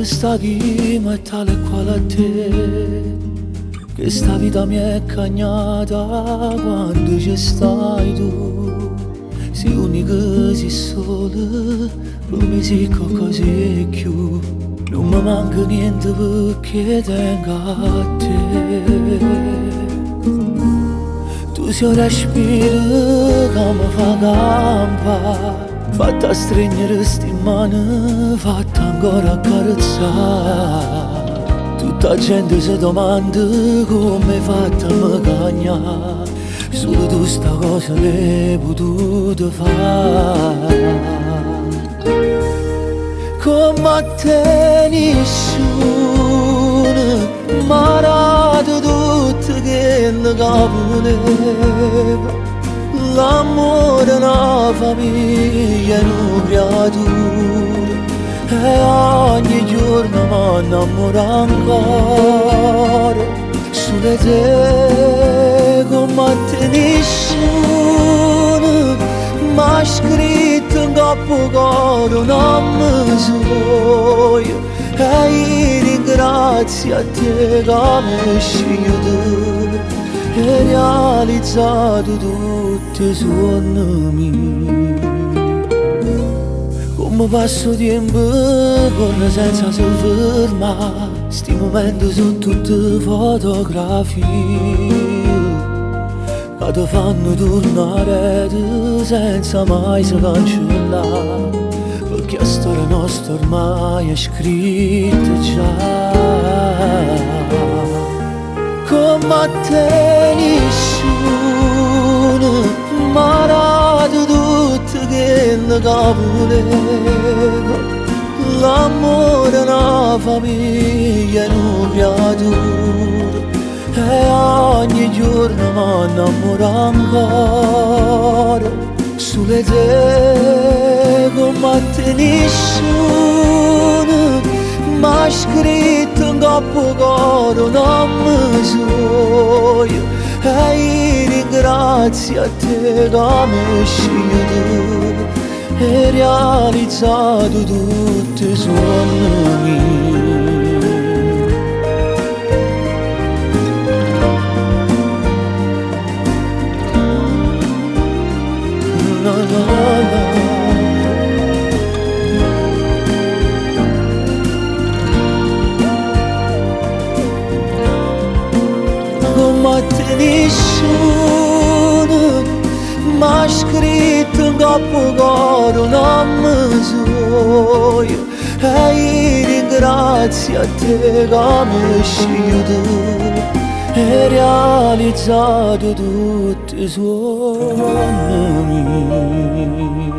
sta chi ma è tale quale a te, che sta vita mi è cagnata quando ci stai tu. Sei unica, sei sola, non mi si così più. Non mi manca niente perché tengo a te. Tu sei un respiro che mi fa campare, fatta stringere sti mani, fatta ancora accarezzare. Tutta gente si domanda come hai fatto a me cagnare, solo tu sta cosa l'hai potuto fare. Come a te nessuno m'ha dato tutto quello che voleva, l'amore, una famiglia e una creatura, e ogni giorno mi innamoro ancora. Solo te, come a te nessuno m'ha scritto in capo cuore un nome suo, e io ringrazio a te che mi hai scelto e realizzato tutti i sogni miei. Come passo tempo corre senza si fermare, sti momenti sono tutte fotografie che ti fanno tornare senza mai si cancellare, perché la storia nostra ormai è scritta già. Come a te nessuno m'ha dato tutto quello che voleva, l'amore, una famiglia e una creatura, e ogni giorno mi innamoro ancora. Solo te, come a te nessuno m'ha scritto in capo cuore un nome suo, e io ringrazio a te che mi hai scelto e realizzato tutti i sogni miei. No, no, no. Come a te nessuno m'ha scritto in capo cuore un nome suo, e io ringrazio a te che mi hai scelto e realizzato tutti i sogni miei.